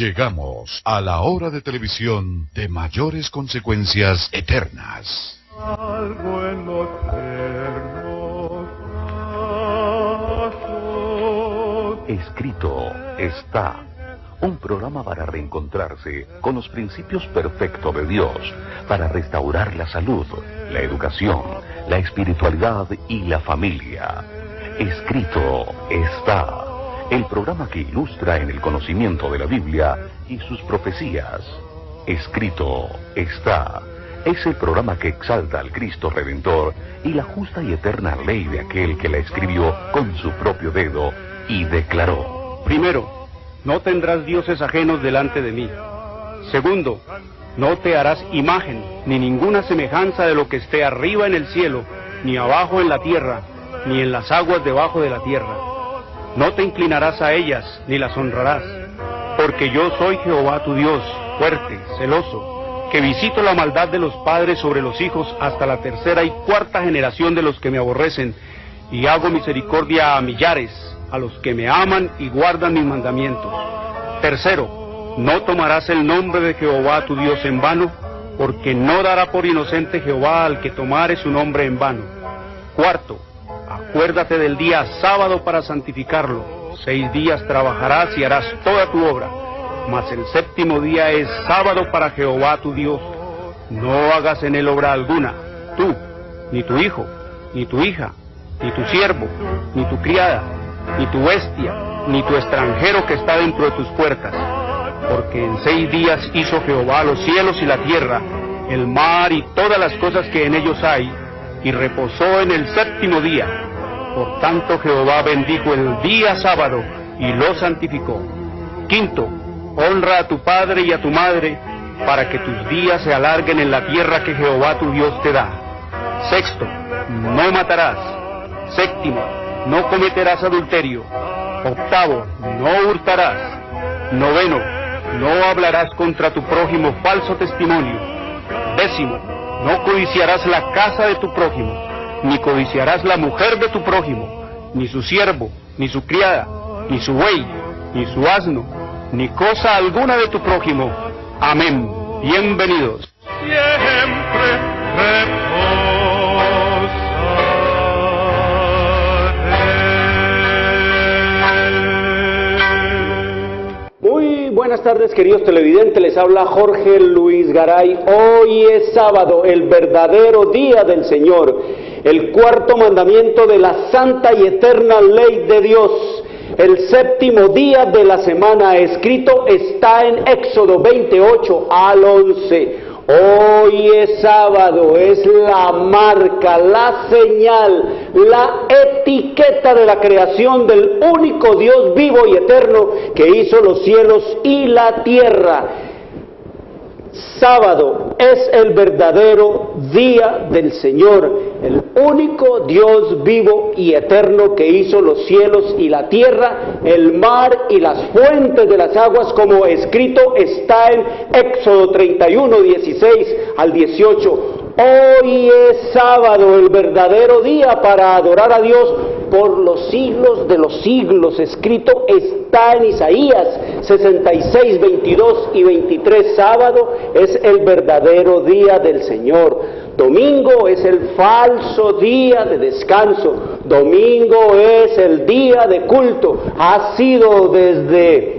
Llegamos a la hora de televisión de mayores consecuencias eternas. Algo en los eternos brazos. Escrito está. Un programa para reencontrarse con los principios perfectos de Dios, para restaurar la salud, la educación, la espiritualidad y la familia. Escrito está. El programa que ilustra en el conocimiento de la Biblia y sus profecías. Escrito está. Es el programa que exalta al Cristo Redentor y la justa y eterna ley de aquel que la escribió con su propio dedo y declaró. Primero, no tendrás dioses ajenos delante de mí. Segundo, no te harás imagen, ni ninguna semejanza de lo que esté arriba en el cielo, ni abajo en la tierra, ni en las aguas debajo de la tierra. No te inclinarás a ellas, ni las honrarás, porque yo soy Jehová tu Dios, fuerte, celoso, que visito la maldad de los padres sobre los hijos hasta la tercera y cuarta generación de los que me aborrecen, y hago misericordia a millares, a los que me aman y guardan mis mandamientos. Tercero, no tomarás el nombre de Jehová tu Dios en vano, porque no dará por inocente Jehová al que tomare su nombre en vano. Cuarto, acuérdate del día sábado para santificarlo. 6 días trabajarás y harás toda tu obra, mas el séptimo día es sábado para Jehová tu Dios. No hagas en él obra alguna, tú, ni tu hijo, ni tu hija, ni tu siervo, ni tu criada, ni tu bestia, ni tu extranjero que está dentro de tus puertas. Porque en 6 días hizo Jehová los cielos y la tierra, el mar y todas las cosas que en ellos hay, y reposó en el séptimo día. Por tanto Jehová bendijo el día sábado y lo santificó. Quinto, honra a tu padre y a tu madre, para que tus días se alarguen en la tierra que Jehová tu Dios te da. Sexto, no matarás. Séptimo, no cometerás adulterio. Octavo, no hurtarás. Noveno, no hablarás contra tu prójimo falso testimonio. Décimo, no codiciarás la casa de tu prójimo, ni codiciarás la mujer de tu prójimo, ni su siervo, ni su criada, ni su buey, ni su asno, ni cosa alguna de tu prójimo. Amén. Bienvenidos. Siempre Muy buenas tardes, queridos televidentes, les habla Jorge Luis Garay. Hoy es sábado, el verdadero día del Señor, el cuarto mandamiento de la santa y eterna ley de Dios, el séptimo día de la semana. Escrito está en Éxodo 28 al 11. Hoy es sábado, es la marca, la señal, la etiqueta de la creación del único Dios vivo y eterno que hizo los cielos y la tierra. Sábado es el verdadero día del Señor, el único Dios vivo y eterno que hizo los cielos y la tierra, el mar y las fuentes de las aguas, como escrito está en Éxodo 31, 16 al 18. Hoy es sábado, el verdadero día para adorar a Dios por los siglos de los siglos. Escrito está en Isaías 66, 22 y 23. Sábado es el verdadero día del Señor. Domingo es el falso día de descanso. Domingo es el día de culto. Ha sido desde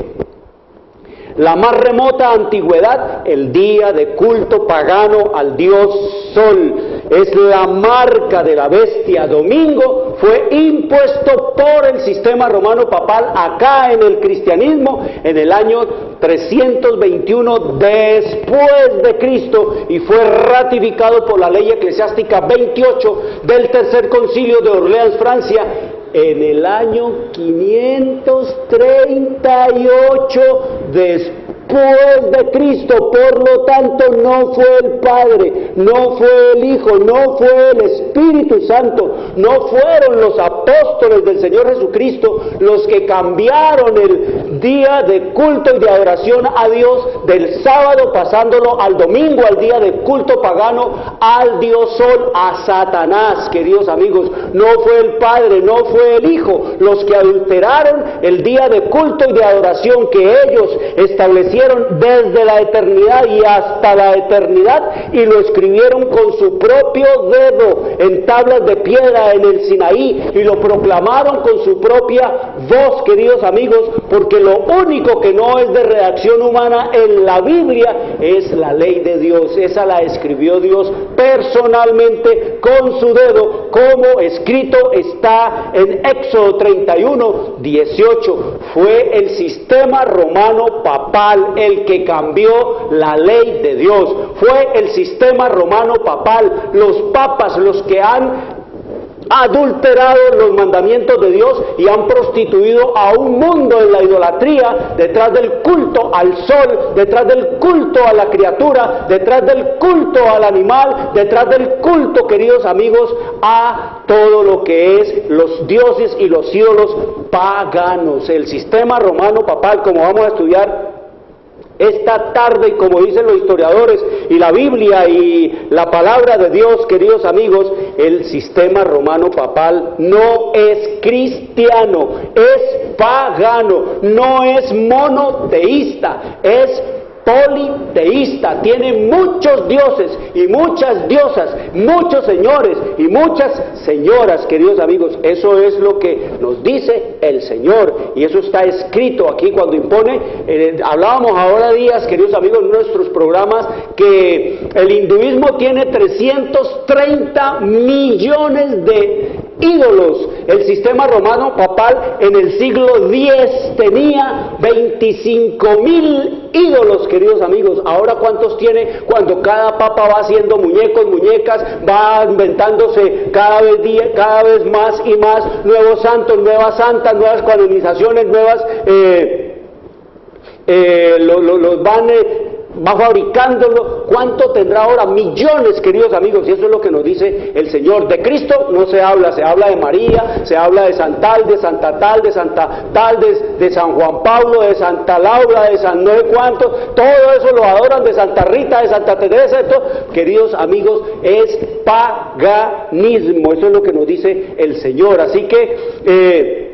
la más remota antigüedad el día de culto pagano al dios Sol. Es la marca de la bestia. Domingo fue impuesto por el sistema romano papal acá en el cristianismo en el año 321 después de Cristo, y fue ratificado por la ley eclesiástica 28 del tercer concilio de Orleans, Francia, en el año 538 después de Cristo. Por lo tanto, no fue el Padre, no fue el Hijo, no fue el Espíritu Santo, no fueron los apóstoles del Señor Jesucristo los que cambiaron el día de culto y de adoración a Dios, del sábado pasándolo al domingo, al día de culto pagano, al dios Sol, a Satanás, queridos amigos. No fue el Padre, no fue el Hijo los que adulteraron el día de culto y de adoración que ellos establecieron desde la eternidad y hasta la eternidad, y lo escribieron con su propio dedo en tablas de piedra en el Sinaí, y lo proclamaron con su propia voz, queridos amigos, porque lo único que no es de redacción humana en la Biblia es la ley de Dios. Esa la escribió Dios personalmente con su dedo, como escrito está en Éxodo 31:18. Fue el sistema romano papal el que cambió la ley de Dios. Fue el sistema romano papal, los papas, los que han adulterado los mandamientos de Dios y han prostituido a un mundo en la idolatría, detrás del culto al sol, detrás del culto a la criatura, detrás del culto al animal, detrás del culto, queridos amigos, a todo lo que es los dioses y los ídolos paganos. El sistema romano papal, como vamos a estudiar esta tarde, y como dicen los historiadores y la Biblia y la palabra de Dios, queridos amigos, el sistema romano papal no es cristiano, es pagano, no es monoteísta, es politeísta, tiene muchos dioses y muchas diosas, muchos señores y muchas señoras, queridos amigos. Eso es lo que nos dice el Señor, y eso está escrito aquí cuando impone. Hablábamos ahora días, queridos amigos, en nuestros programas, que el hinduismo tiene 330 millones de ídolos. El sistema romano papal en el siglo X tenía 25.000 ídolos, queridos amigos. Ahora, ¿cuántos tiene? Cuando cada papa va haciendo muñecos, muñecas, va inventándose cada vez más y más nuevos santos, nuevas santas, nuevas canonizaciones, nuevas va fabricándolo. ¿Cuánto tendrá ahora? Millones, queridos amigos, y eso es lo que nos dice el Señor. De Cristo no se habla de María, se habla de Santal, de Santa Tal, de Santa Tal, de San Juan Pablo, de Santa Laura, de San no sé cuánto, todo eso lo adoran, de Santa Rita, de Santa Teresa, de todo. Queridos amigos, es paganismo, eso es lo que nos dice el Señor. Así que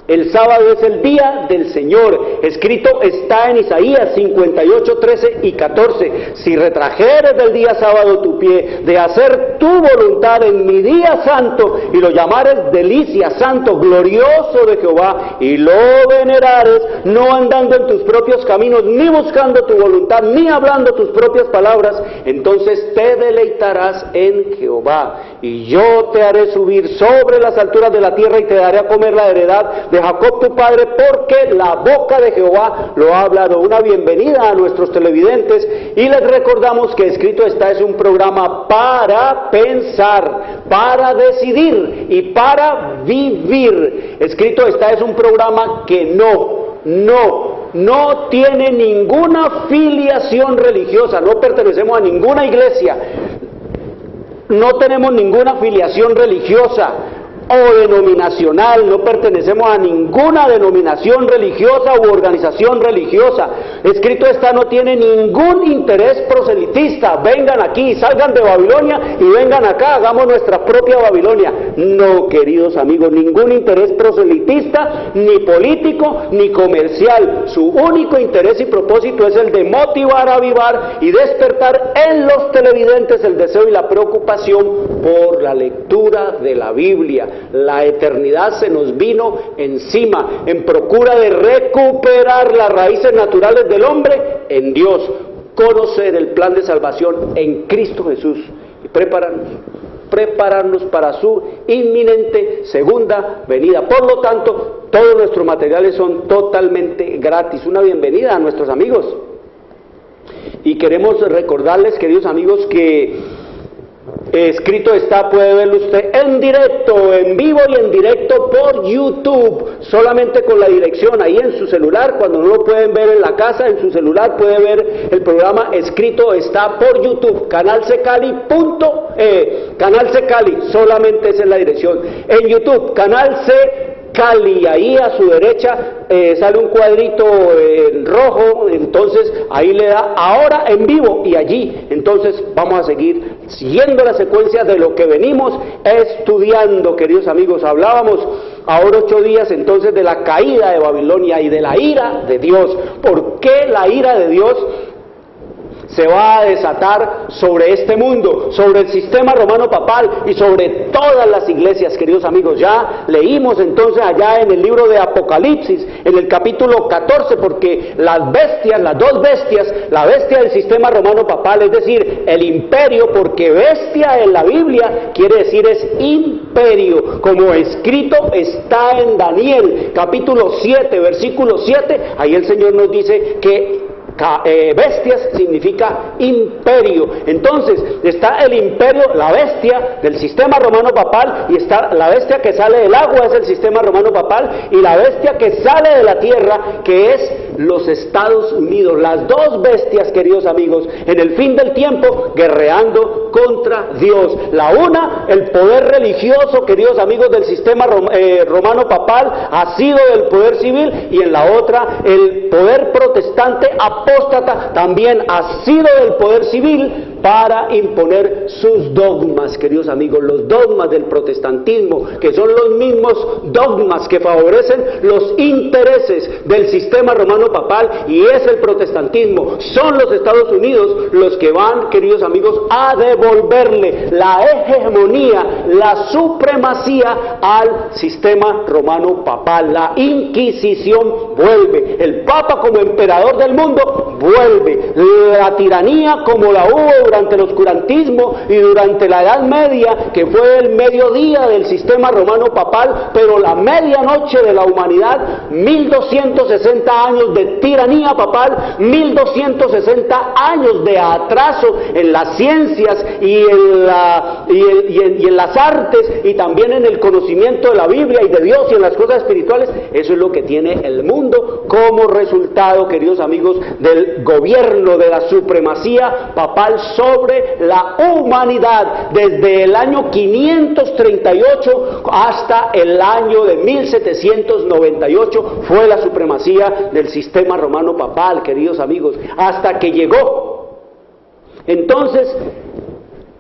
el sábado es el día del Señor. Escrito está en Isaías 58:13 y 14. Si retrajeres del día sábado tu pie, de hacer tu voluntad en mi día santo, y lo llamares delicia, santo, glorioso de Jehová, y lo venerares, no andando en tus propios caminos, ni buscando tu voluntad, ni hablando tus propias palabras, entonces te deleitarás en Jehová, y yo te haré subir sobre las alturas de la tierra, y te daré a comer la heredad de Jacob tu padre, porque la boca de Jehová lo ha hablado. Una bienvenida a nuestros televidentes, y les recordamos que Escrito está es un programa para pensar, para decidir y para vivir. Escrito está es un programa que no tiene ninguna filiación religiosa, no pertenecemos a ninguna iglesia, no tenemos ninguna filiación religiosa o denominacional, no pertenecemos a ninguna denominación religiosa u organización religiosa. Escrito está, no tiene ningún interés proselitista. Vengan aquí, salgan de Babilonia y vengan acá, hagamos nuestra propia Babilonia. No, queridos amigos, ningún interés proselitista, ni político, ni comercial. Su único interés y propósito es el de motivar, avivar y despertar en los televidentes el deseo y la preocupación por la lectura de la Biblia. La eternidad se nos vino encima en procura de recuperar las raíces naturales del hombre en Dios, conocer el plan de salvación en Cristo Jesús y prepararnos para su inminente segunda venida. Por lo tanto, todos nuestros materiales son totalmente gratis. Una bienvenida a nuestros amigos. Y queremos recordarles, queridos amigos, que Escrito está, puede verlo usted en directo, en vivo y en directo por YouTube, solamente con la dirección ahí en su celular. Cuando no lo pueden ver en la casa, en su celular puede ver el programa. Escrito está por YouTube, Canal C Cali, Canal C Cali, solamente esa es la dirección. En YouTube, Canal C Cali, y ahí a su derecha sale un cuadrito en rojo, entonces ahí le da ahora en vivo, y allí entonces vamos a seguir siguiendo la secuencia de lo que venimos estudiando, queridos amigos. Hablábamos ahora 8 días entonces de la caída de Babilonia y de la ira de Dios. ¿Por qué la ira de Dios se va a desatar sobre este mundo, sobre el sistema romano papal y sobre todas las iglesias, queridos amigos? Ya leímos entonces allá en el libro de Apocalipsis, en el capítulo 14, porque las bestias, las dos bestias, la bestia del sistema romano papal, es decir, el imperio, porque bestia en la Biblia quiere decir es imperio, como escrito está en Daniel, capítulo 7, versículo 7, ahí el Señor nos dice que bestias significa imperio. Entonces está el imperio, la bestia del sistema romano papal, y está la bestia que sale del agua, es el sistema romano papal, y la bestia que sale de la tierra, que es los Estados Unidos. Las dos bestias, queridos amigos, en el fin del tiempo guerreando contra Dios. La una, el poder religioso, queridos amigos, del sistema romano papal, ha sido el poder civil, y en la otra el poder protestante apóstata también ha sido del poder civil para imponer sus dogmas, queridos amigos, los dogmas del protestantismo, que son los mismos dogmas que favorecen los intereses del sistema romano papal, y es el protestantismo. Son los Estados Unidos los que van, queridos amigos, a devolverle la hegemonía, la supremacía al sistema romano papal. La Inquisición vuelve, el Papa como emperador del mundo vuelve, la tiranía como la hubo durante el oscurantismo y durante la Edad Media, que fue el mediodía del sistema romano papal, pero la medianoche de la humanidad, 1260 años de tiranía papal, 1260 años de atraso en las ciencias y en las artes, y también en el conocimiento de la Biblia y de Dios y en las cosas espirituales. Eso es lo que tiene el mundo como resultado, queridos amigos, del gobierno de la supremacía papal sobre la humanidad, desde el año 538 hasta el año de 1798 fue la supremacía del sistema romano papal, queridos amigos, hasta que llegó entonces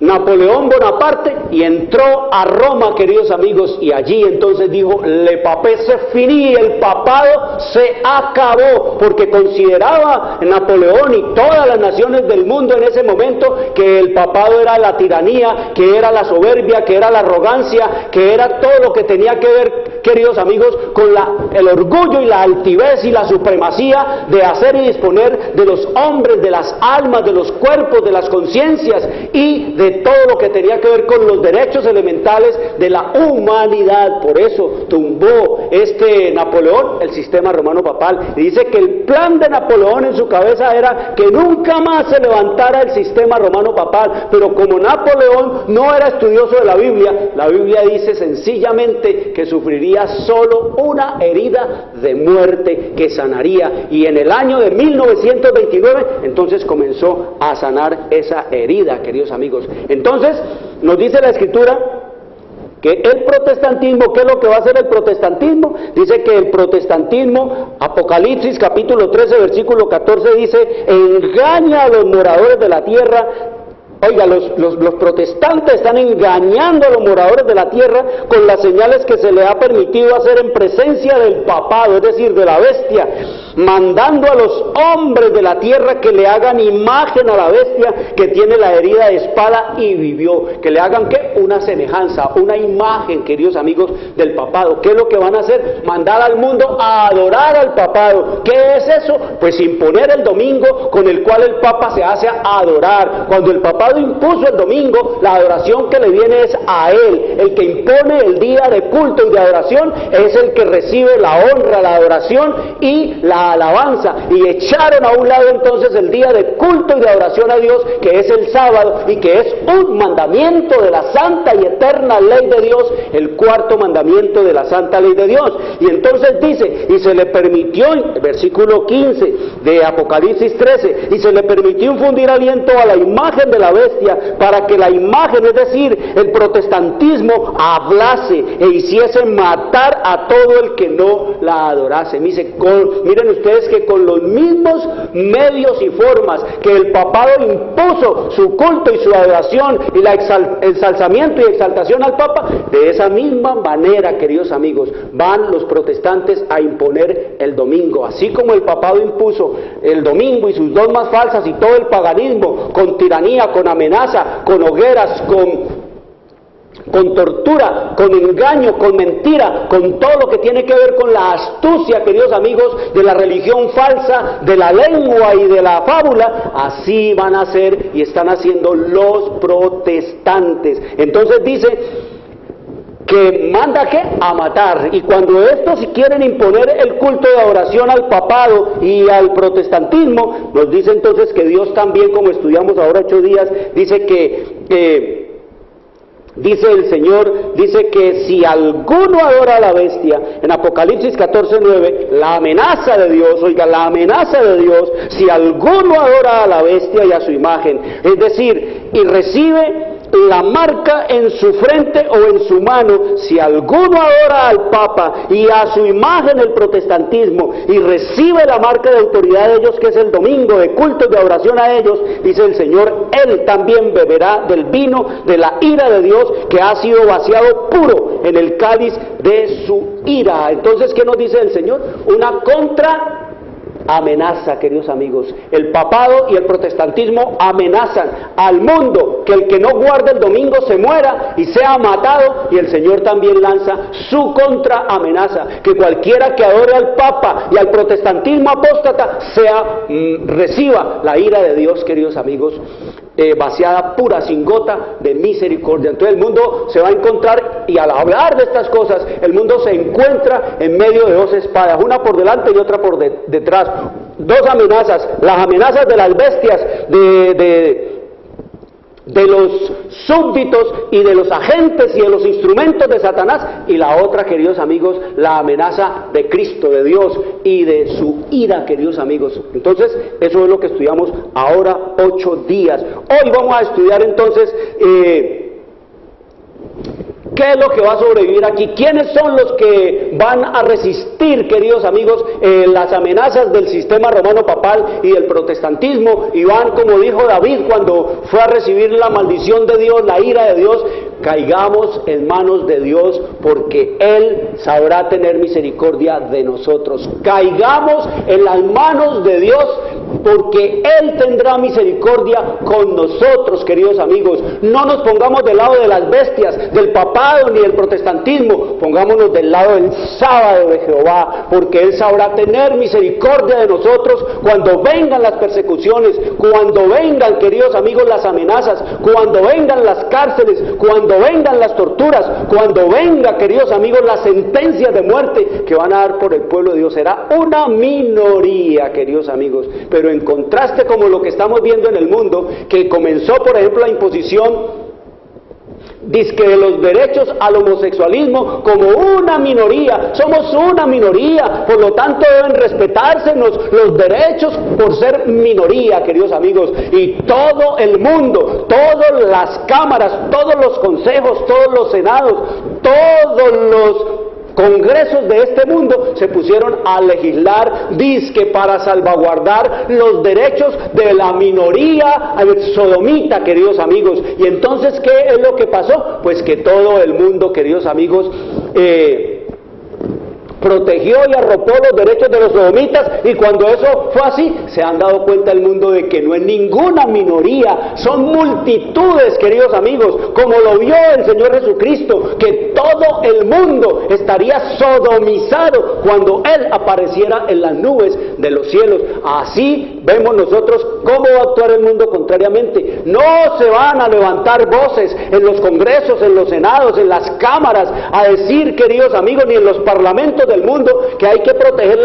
Napoleón Bonaparte y entró a Roma, queridos amigos, y allí entonces dijo: le papé se finí, el papado se acabó, porque consideraba Napoleón y todas las naciones del mundo en ese momento que el papado era la tiranía, que era la soberbia, que era la arrogancia, que era todo lo que tenía que ver, queridos amigos, con el orgullo y la altivez y la supremacía de hacer y disponer de los hombres, de las almas, de los cuerpos, de las conciencias y de todo lo que tenía que ver con los derechos elementales de la humanidad. Por eso tumbó Napoleón el sistema romano papal, y dice que el plan de Napoleón en su cabeza era que nunca más se levantara el sistema romano papal. Pero como Napoleón no era estudioso de la Biblia dice sencillamente que sufriría solo una herida de muerte que sanaría, y en el año de 1929 entonces comenzó a sanar esa herida, queridos amigos. Entonces nos dice la Escritura que el protestantismo, ¿qué es lo que va a hacer el protestantismo? Dice que el protestantismo, Apocalipsis capítulo 13 versículo 14 dice: engaña a los moradores de la tierra. Oiga, los protestantes están engañando a los moradores de la tierra con las señales que se le ha permitido hacer en presencia del papado, es decir, de la bestia, mandando a los hombres de la tierra que le hagan imagen a la bestia que tiene la herida de espada y vivió. Que le hagan, ¿qué? Una semejanza, una imagen, queridos amigos, del papado. ¿Qué es lo que van a hacer? Mandar al mundo a adorar al papado. ¿Qué es eso? Pues imponer el domingo con el cual el papa se hace adorar. Cuando el papado impuso el domingo, la adoración que le viene es a él. El que impone el día de culto y de adoración es el que recibe la honra, la adoración y la la alabanza, y echaron a un lado entonces el día de culto y de adoración a Dios, que es el sábado, y que es un mandamiento de la santa y eterna ley de Dios, el cuarto mandamiento de la santa ley de Dios. Y entonces dice, y se le permitió, versículo 15 de Apocalipsis 13, y se le permitió infundir aliento a la imagen de la bestia, para que la imagen, es decir, el protestantismo, hablase e hiciese matar a todo el que no la adorase. Miren ustedes que con los mismos medios y formas que el papado impuso su culto y su adoración y el ensalzamiento y exaltación al Papa, de esa misma manera, queridos amigos, van los protestantes a imponer el domingo. Así como el papado impuso el domingo y sus dogmas falsas y todo el paganismo, con tiranía, con amenaza, con hogueras, con tortura, con engaño, con mentira, con todo lo que tiene que ver con la astucia, queridos amigos, de la religión falsa, de la lengua y de la fábula, así van a ser y están haciendo los protestantes. Entonces dice que manda ¿qué? A matar. Y cuando estos quieren imponer el culto de adoración al papado y al protestantismo, nos dice entonces que Dios también, como estudiamos ahora 8 días, dice que dice el Señor, dice que si alguno adora a la bestia, en Apocalipsis 14:9, la amenaza de Dios, oiga, la amenaza de Dios, si alguno adora a la bestia y a su imagen, es decir, y recibe la marca en su frente o en su mano, si alguno adora al Papa y a su imagen el protestantismo y recibe la marca de autoridad de ellos, que es el domingo de culto y de oración a ellos, dice el Señor, él también beberá del vino de la ira de Dios, que ha sido vaciado puro en el cáliz de su ira. Entonces, ¿qué nos dice el Señor? Una amenaza, queridos amigos. El papado y el protestantismo amenazan al mundo que el que no guarde el domingo se muera y sea matado, y el Señor también lanza su contraamenaza, que cualquiera que adore al Papa y al protestantismo apóstata reciba la ira de Dios, queridos amigos, vaciada pura, sin gota de misericordia. Entonces el mundo se va a encontrar, y al hablar de estas cosas, el mundo se encuentra en medio de dos espadas, una por delante y otra por detrás. Dos amenazas, las amenazas de las bestias, de los súbditos y de los agentes y de los instrumentos de Satanás, y la otra, queridos amigos, la amenaza de Cristo, de Dios y de su ira, queridos amigos. Entonces, eso es lo que estudiamos ahora 8 días. Hoy vamos a estudiar entonces ¿qué es lo que va a sobrevivir aquí? ¿Quiénes son los que van a resistir, queridos amigos, las amenazas del sistema romano papal y del protestantismo? Y van, como dijo David cuando fue a recibir la maldición de Dios, la ira de Dios: caigamos en manos de Dios, porque Él sabrá tener misericordia de nosotros. Caigamos en las manos de Dios, porque Él tendrá misericordia con nosotros, queridos amigos. No nos pongamos del lado de las bestias, del papado ni del protestantismo. Pongámonos del lado del sábado de Jehová, porque Él sabrá tener misericordia de nosotros cuando vengan las persecuciones, cuando vengan, queridos amigos, las amenazas, cuando vengan las cárceles, cuando vengan las torturas, cuando venga, queridos amigos, las sentencias de muerte que van a dar por el pueblo de Dios. Será una minoría, queridos amigos, pero en contraste como lo que estamos viendo en el mundo, que comenzó, por ejemplo, la imposición dizque de los derechos al homosexualismo como una minoría. Somos una minoría, por lo tanto deben respetarse los derechos por ser minoría, queridos amigos. Y todo el mundo, todas las cámaras, todos los consejos, todos los senados, todos los congresos de este mundo se pusieron a legislar, dizque para salvaguardar los derechos de la minoría sodomita, queridos amigos. Y entonces, ¿qué es lo que pasó? Pues que todo el mundo, queridos amigos, protegió y arropó los derechos de los sodomitas, y cuando eso fue así, se han dado cuenta el mundo de que no es ninguna minoría, son multitudes, queridos amigos, como lo vio el Señor Jesucristo, que todo el mundo estaría sodomizado cuando Él apareciera en las nubes de los cielos. Así vemos nosotros cómo va a actuar el mundo contrariamente. No se van a levantar voces en los congresos, en los senados, en las cámaras, a decir, queridos amigos, ni en los parlamentos del mundo, que hay que proteger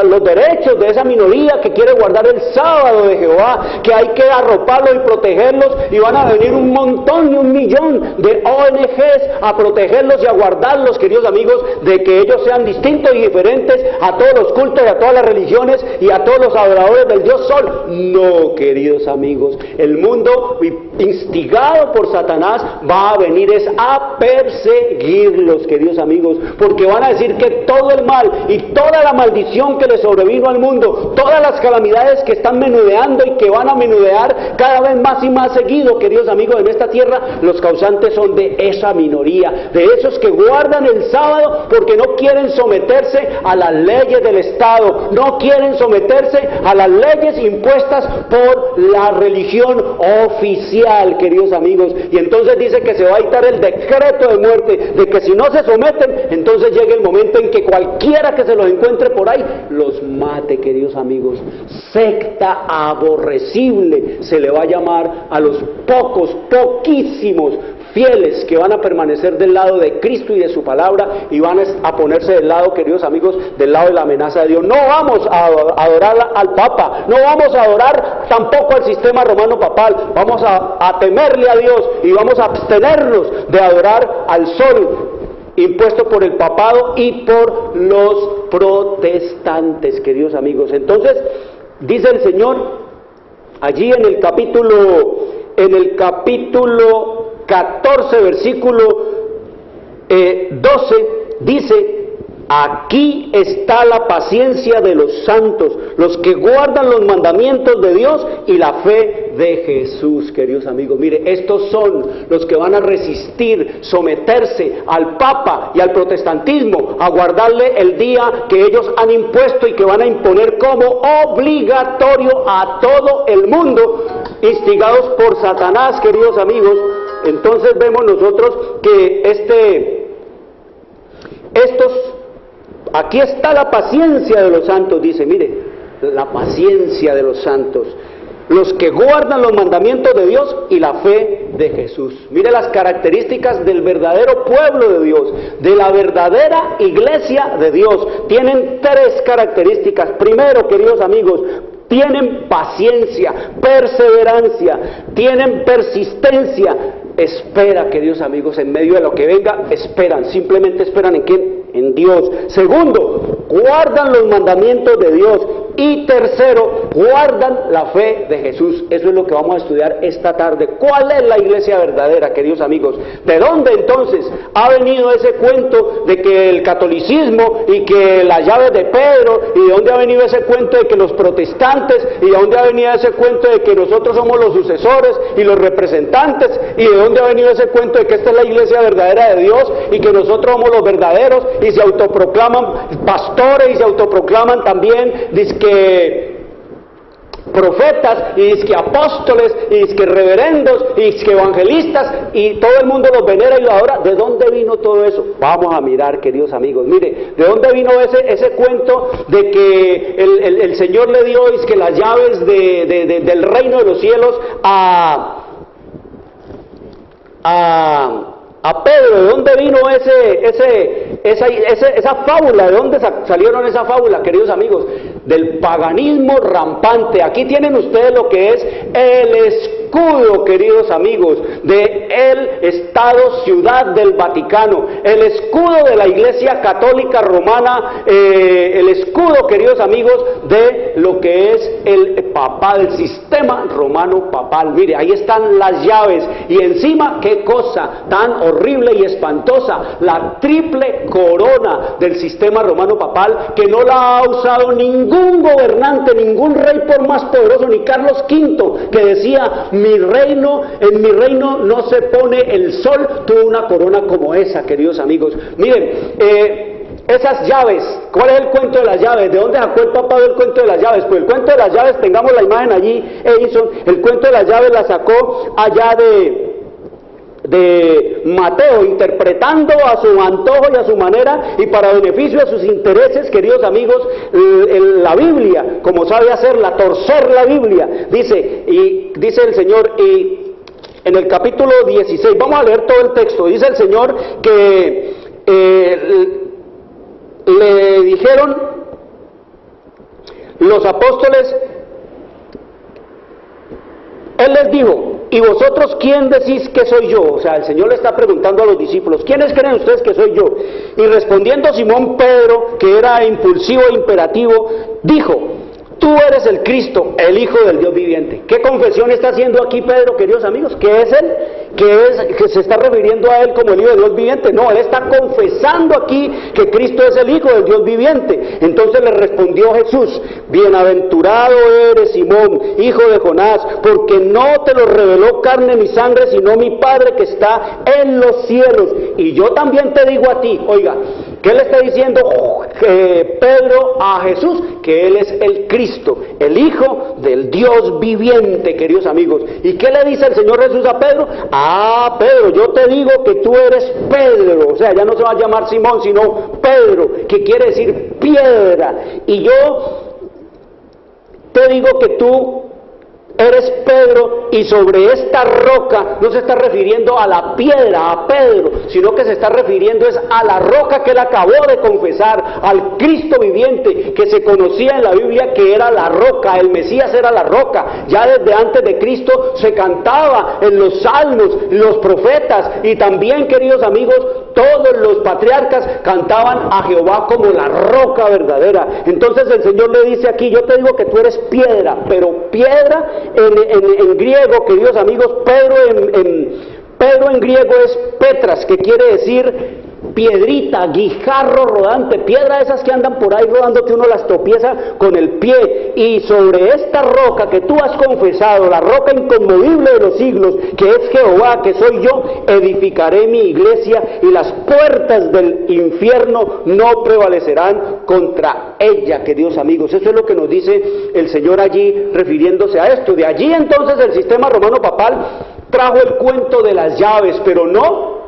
los derechos de esa minoría que quiere guardar el sábado de Jehová, que hay que arroparlos y protegerlos, y van a venir un montón y un millón de ONGs a protegerlos y a guardarlos, queridos amigos, de que ellos sean distintos y diferentes a todos los cultos y a todas las religiones y a todos los adoradores del Dios Sol. No, queridos amigos, el mundo instigado por Satanás va a venir es a perseguirlos, queridos amigos, porque van a decir que todo el mal y toda la maldición que le sobrevino al mundo, todas las calamidades que están menudeando y que van a menudear cada vez más y más seguido, queridos amigos, en esta tierra, los causantes son de esa minoría, de esos que guardan el sábado porque no quieren someterse a las leyes del Estado, no quieren someterse a las leyes impuestas por la religión oficial, queridos amigos. Y entonces dice que se va a dictar el decreto de muerte, de que si no se someten, entonces llega el momento en que cualquiera que se los encuentre por ahí los mate, queridos amigos. Secta aborrecible se le va a llamar a los poquísimos fieles que van a permanecer del lado de Cristo y de su palabra, y van a ponerse del lado, queridos amigos, del lado de la amenaza de Dios. No vamos a adorar al Papa, no vamos a adorar tampoco al sistema romano papal, vamos a temerle a Dios y vamos a abstenernos de adorar al sol impuesto por el papado y por los protestantes, queridos amigos. Entonces, dice el Señor allí en el capítulo 14, versículo 12, dice: aquí está la paciencia de los santos, los que guardan los mandamientos de Dios y la fe de Jesús, queridos amigos. Mire, estos son los que van a resistir, someterse al Papa y al protestantismo, a guardarle el día que ellos han impuesto y que van a imponer como obligatorio a todo el mundo, instigados por Satanás, queridos amigos. Entonces vemos nosotros que aquí está la paciencia de los santos, dice, mire, la paciencia de los santos, los que guardan los mandamientos de Dios y la fe de Jesús. Mire las características del verdadero pueblo de Dios, de la verdadera iglesia de Dios. Tienen tres características. Primero, queridos amigos, tienen paciencia, perseverancia, tienen persistencia. Espera, queridos amigos, en medio de lo que venga, esperan, simplemente esperan ¿en quién? En Dios. Segundo, guardan los mandamientos de Dios. Y tercero, guardan la fe de Jesús. Eso es lo que vamos a estudiar esta tarde. ¿Cuál es la iglesia verdadera, queridos amigos? ¿De dónde entonces ha venido ese cuento de que el catolicismo y que las llaves de Pedro? ¿Y de dónde ha venido ese cuento de que los protestantes? ¿Y de dónde ha venido ese cuento de que nosotros somos los sucesores y los representantes? ¿Y de dónde ha venido ese cuento de que esta es la iglesia verdadera de Dios y que nosotros somos los verdaderos? Y se autoproclaman pastores y se autoproclaman también que profetas, y que apóstoles, y que reverendos, y que evangelistas, y todo el mundo los venera y los adora. ¿De dónde vino todo eso? Vamos a mirar, queridos amigos. Mire, ¿de dónde vino ese cuento de que el Señor le dio que las llaves del reino de los cielos a Pedro? ¿De dónde vino esa fábula? ¿De dónde salieron esa fábula, queridos amigos? Del paganismo rampante. Aquí tienen ustedes lo que es el escudo, queridos amigos, de el Estado Ciudad del Vaticano, el escudo de la Iglesia Católica Romana, el escudo, queridos amigos, de lo que es el papal, el sistema romano papal. Mire, ahí están las llaves, y encima, qué cosa tan horrible y espantosa, la triple corona del sistema romano papal, que no la ha usado ningún gobernante, ningún rey por más poderoso, ni Carlos V, que decía: en mi reino no se pone el sol, tuvo una corona como esa, queridos amigos. Miren, esas llaves, ¿cuál es el cuento de las llaves? ¿De dónde sacó el papá del cuento de las llaves? Pues el cuento de las llaves, tengamos la imagen allí, Edison, el cuento de las llaves la sacó allá de de Mateo, interpretando a su antojo y a su manera y para beneficio de sus intereses, queridos amigos, la Biblia, como sabe hacerla, torcer la Biblia. Dice el Señor, y en el capítulo 16, vamos a leer todo el texto, dice el Señor que le dijeron los apóstoles, Él les dijo, ¿y vosotros quién decís que soy yo? O sea, el Señor le está preguntando a los discípulos, ¿quiénes creen ustedes que soy yo? Y respondiendo Simón Pedro, que era impulsivo e imperativo, dijo, tú eres el Cristo, el Hijo del Dios viviente. ¿Qué confesión está haciendo aquí Pedro, queridos amigos? ¿Qué es él? Que se está refiriendo a él como el Hijo del Dios viviente. No, él está confesando aquí que Cristo es el Hijo del Dios viviente. Entonces le respondió Jesús, bienaventurado eres Simón, hijo de Jonás, porque no te lo reveló carne ni sangre, sino mi Padre que está en los cielos. Y yo también te digo a ti, oiga, ¿qué le está diciendo Pedro a Jesús? Que Él es el Cristo, el Hijo del Dios viviente, queridos amigos. ¿Y qué le dice el Señor Jesús a Pedro? Ah, Pedro, yo te digo que tú eres Pedro, o sea, ya no se va a llamar Simón, sino Pedro, que quiere decir piedra. Y yo te digo que tú eres Pedro, y sobre esta roca no se está refiriendo a la piedra, a Pedro, sino que se está refiriendo es a la roca que él acabó de confesar, al Cristo viviente, que se conocía en la Biblia que era la roca, el Mesías era la roca. Ya desde antes de Cristo se cantaba en los salmos, los profetas, y también, queridos amigos, todos los patriarcas cantaban a Jehová como la roca verdadera. Entonces el Señor le dice aquí, yo te digo que tú eres piedra, pero piedra en griego, queridos amigos, Pedro en griego es petras, que quiere decir piedrita, guijarro rodante, piedra de esas que andan por ahí rodando, que uno las tropieza con el pie. Y sobre esta roca que tú has confesado, la roca inconmovible de los siglos, que es Jehová, que soy yo, edificaré mi iglesia, y las puertas del infierno no prevalecerán contra ella, queridos amigos. Eso es lo que nos dice el Señor allí, refiriéndose a esto. De allí entonces el sistema romano papal trajo el cuento de las llaves, pero no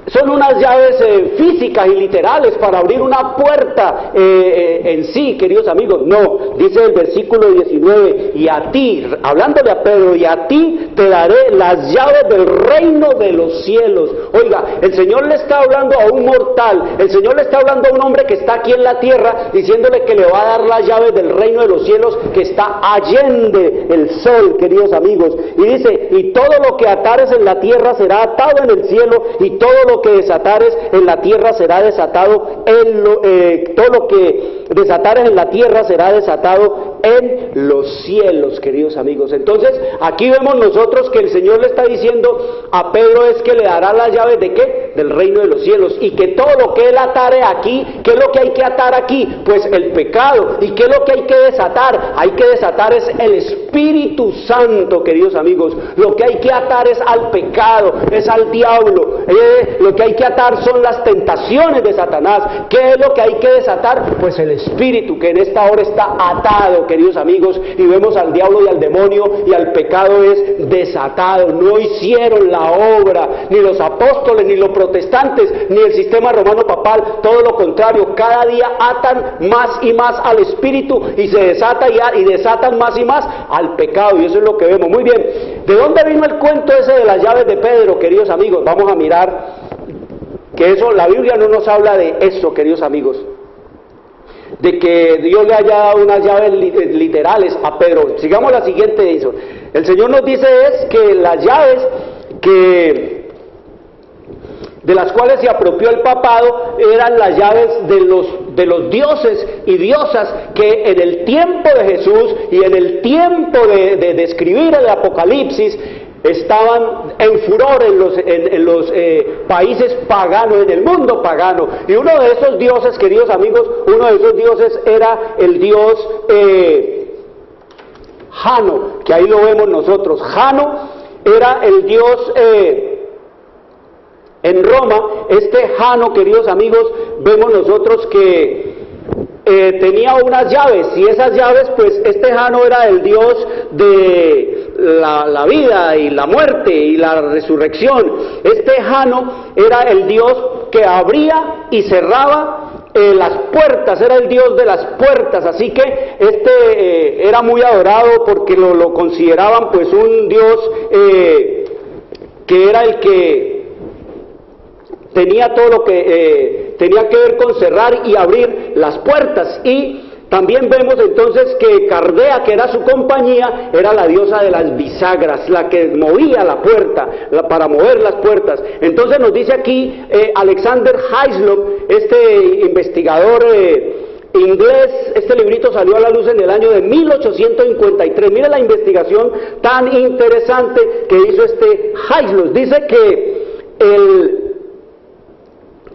son unas llaves físicas y literales para abrir una puerta en sí, queridos amigos. No, dice el versículo 19, y a ti, hablándole a Pedro, y a ti te daré las llaves del reino de los cielos. Oiga, el Señor le está hablando a un mortal, el Señor le está hablando a un hombre que está aquí en la tierra, diciéndole que le va a dar las llaves del reino de los cielos, que está allende el sol, queridos amigos. Y dice, y todo lo que atares en la tierra será atado en el cielo, y todo lo que desatares en la tierra será desatado todo lo que desatares en la tierra será desatado en los cielos, queridos amigos. Entonces aquí vemos nosotros que el Señor le está diciendo a Pedro es que le dará las llaves de ¿qué? Del reino de los cielos, y que todo lo que él atare aquí, ¿qué es lo que hay que atar aquí? Pues el pecado. ¿Y qué es lo que hay que desatar? Hay que desatar es el Espíritu Santo, queridos amigos. Lo que hay que atar es al pecado, es al diablo. Lo que hay que atar son las tentaciones de Satanás. ¿Qué es lo que hay que desatar? Pues el Espíritu, que en esta hora está atado, queridos amigos, y vemos al diablo y al demonio y al pecado es desatado. No hicieron la obra, ni los apóstoles, ni los protestantes, ni el sistema romano papal, todo lo contrario, cada día atan más y más al Espíritu, y se desata y desatan más y más al pecado, y eso es lo que vemos. Muy bien, ¿de dónde vino el cuento ese de las llaves de Pedro, queridos amigos? Vamos a mirar que eso, la Biblia no nos habla de eso, queridos amigos, de que Dios le haya dado unas llaves literales a Pedro. Sigamos la siguiente eso. El Señor nos dice es que las llaves de las cuales se apropió el papado eran las llaves de los dioses y diosas que en el tiempo de Jesús y en el tiempo de escribir el Apocalipsis estaban en furor en los países paganos, en el mundo pagano. Y uno de esos dioses, queridos amigos, uno de esos dioses era el dios Jano, que ahí lo vemos nosotros. Jano era el dios en Roma. Este Jano, queridos amigos, vemos nosotros que tenía unas llaves, y esas llaves, pues este Jano era el dios de la vida y la muerte y la resurrección. Este Jano era el dios que abría y cerraba las puertas, era el dios de las puertas, así que era muy adorado porque lo consideraban pues un dios que era el que tenía todo lo que tenía que ver con cerrar y abrir las puertas. Y también vemos entonces que Cardea, que era su compañía, era la diosa de las bisagras, la que movía la puerta, para mover las puertas. Entonces nos dice aquí Alexander Hislop, este investigador inglés, este librito salió a la luz en el año de 1853. Mire la investigación tan interesante que hizo este Hislop. Dice que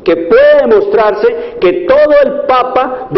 puede demostrarse que todo el Papa,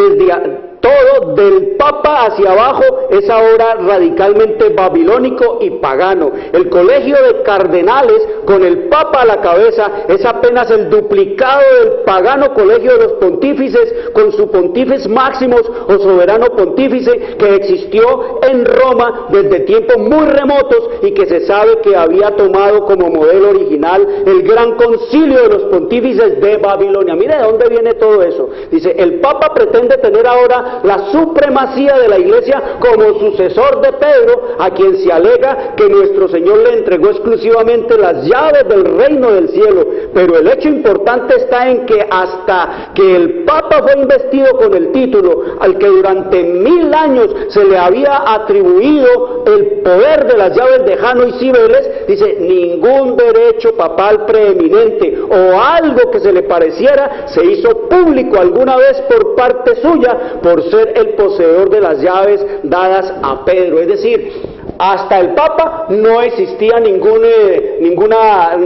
todo del Papa hacia abajo, es ahora radicalmente babilónico y pagano. El colegio de cardenales con el Papa a la cabeza es apenas el duplicado del pagano colegio de los pontífices, con su pontífice máximos o soberano pontífice, que existió en Roma desde tiempos muy remotos y que se sabe que había tomado como modelo original el gran concilio de los pontífices de Babilonia. Mire de dónde viene todo eso. Dice, el Papa pretende tener ahora la supremacía de la Iglesia como sucesor de Pedro, a quien se alega que nuestro Señor le entregó exclusivamente las llaves del reino del cielo. Pero el hecho importante está en que hasta que el Papa fue investido con el título al que durante 1000 años se le había atribuido el poder de las llaves de Jano y Cibeles, dice, ningún derecho papal preeminente o algo que se le pareciera se hizo público alguna vez por parte suya, por ser el poseedor de las llaves dadas a Pedro. Es decir, hasta el Papa no existía ningún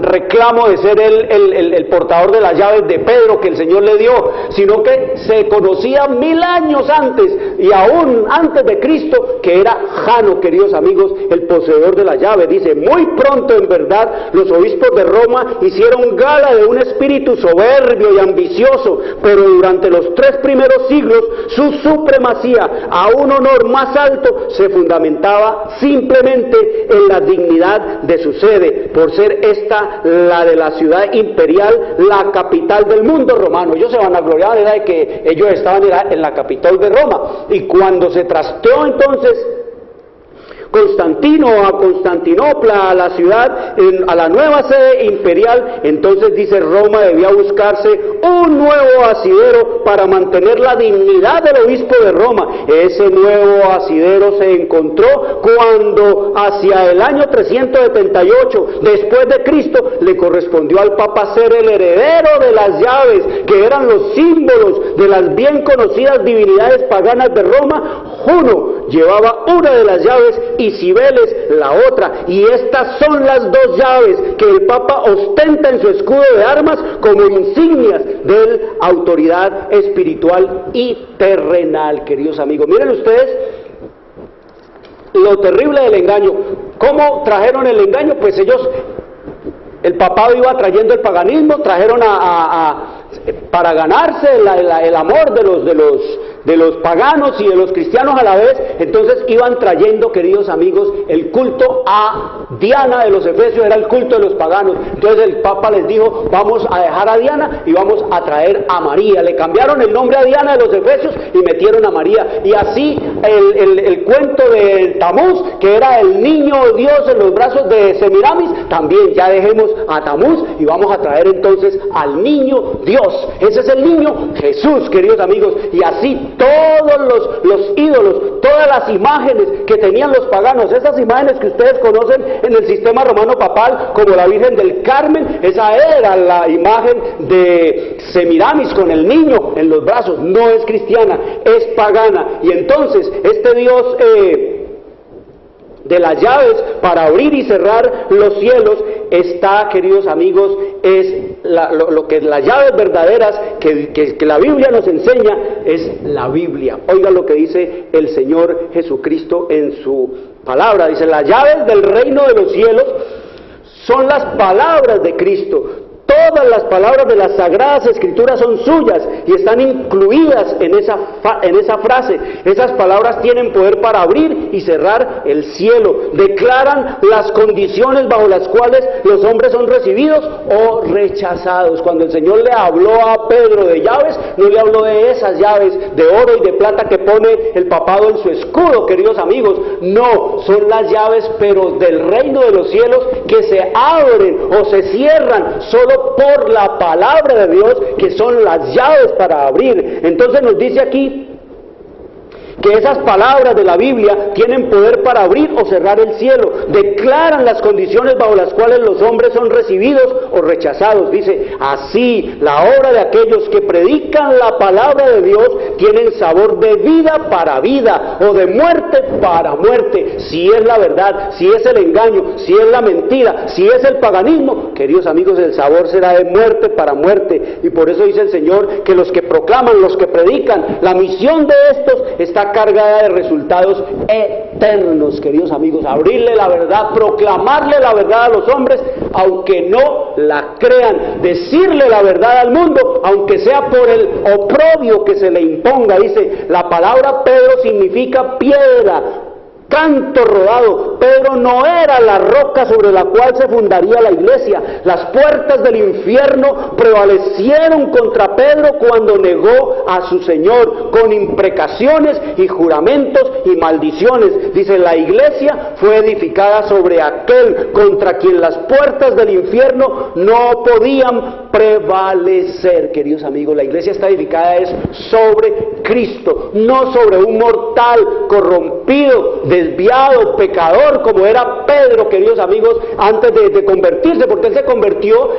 reclamo de ser el portador de las llaves de Pedro que el Señor le dio, sino que se conocía 1000 años antes y aún antes de Cristo que era Jano, queridos amigos, el poseedor de las llaves. Dice, muy pronto en verdad los obispos de Roma hicieron gala de un espíritu soberbio y ambicioso, pero durante los 3 primeros siglos su supremacía a un honor más alto se fundamentaba simplemente en la dignidad de su sede, por ser esta la de la ciudad imperial, la capital del mundo romano. Ellos se vanagloriaban era de que ellos estaban en la capital de Roma, y cuando se trasteó entonces Constantino a Constantinopla, a la ciudad, a la nueva sede imperial, entonces dice, Roma debía buscarse un nuevo asidero para mantener la dignidad del obispo de Roma. Ese nuevo asidero se encontró cuando hacia el año 378 después de Cristo le correspondió al Papa ser el heredero de las llaves, que eran los símbolos de las bien conocidas divinidades paganas de Roma. Juno llevaba una de las llaves y Cibeles la otra, y estas son las 2 llaves que el Papa ostenta en su escudo de armas como insignias de autoridad espiritual y terrenal. Queridos amigos, miren ustedes lo terrible del engaño. ¿Cómo trajeron el engaño? Pues ellos, el papado iba trayendo el paganismo, trajeron para ganarse el amor de los paganos y de los cristianos a la vez. Entonces iban trayendo, queridos amigos, el culto a Diana de los Efesios, era el culto de los paganos. Entonces el Papa les dijo, vamos a dejar a Diana y vamos a traer a María. Le cambiaron el nombre a Diana de los Efesios y metieron a María. Y así el cuento de Tamuz, que era el niño Dios en los brazos de Semiramis, también ya dejemos a Tamuz y vamos a traer entonces al niño Dios. Ese es el niño Jesús, queridos amigos. Y así todos los ídolos, todas las imágenes que tenían los paganos, esas imágenes que ustedes conocen en el sistema romano papal, como la Virgen del Carmen, esa era la imagen de Semiramis con el niño en los brazos. No es cristiana, es pagana. Y entonces este Dios de las llaves para abrir y cerrar los cielos está, queridos amigos, es lo que las llaves verdaderas que la Biblia nos enseña, es la Biblia. Oigan lo que dice el Señor Jesucristo en su palabra. Dice, las llaves del reino de los cielos son las palabras de Cristo. todas las palabras de las Sagradas Escrituras son suyas y están incluidas en esa frase. Esas palabras tienen poder para abrir y cerrar el cielo. Declaran las condiciones bajo las cuales los hombres son recibidos o rechazados. Cuando el Señor le habló a Pedro de llaves, no le habló de esas llaves de oro y de plata que pone el papado en su escudo, queridos amigos. No, son las llaves pero del reino de los cielos, que se abren o se cierran solo por la palabra de Dios, que son las llaves para abrir. Entonces nos dice aquí que esas palabras de la Biblia tienen poder para abrir o cerrar el cielo. Declaran las condiciones bajo las cuales los hombres son recibidos o rechazados. Dice, así la obra de aquellos que predican la palabra de Dios tienen sabor de vida para vida o de muerte para muerte. Si es la verdad, si es el engaño, si es la mentira, si es el paganismo, queridos amigos, el sabor será de muerte para muerte. Y por eso dice el Señor que los que proclaman, los que predican, la misión de estos está cargada de resultados eternos, queridos amigos. Abrirle la verdad, proclamarle la verdad a los hombres, aunque no la crean. Decirle la verdad al mundo, aunque sea por el oprobio que se le imponga. Dice, la palabra Pedro significa piedra, canto rodado. Pedro no era la roca sobre la cual se fundaría la iglesia. Las puertas del infierno prevalecieron contra Pedro cuando negó a su Señor con imprecaciones y juramentos y maldiciones. Dice, la iglesia fue edificada sobre aquel contra quien las puertas del infierno no podían prevalecer. Queridos amigos, la iglesia está edificada es sobre Cristo, no sobre un mortal corrompido, desviado, pecador, como era Pedro, queridos amigos, antes de convertirse, porque él se convirtió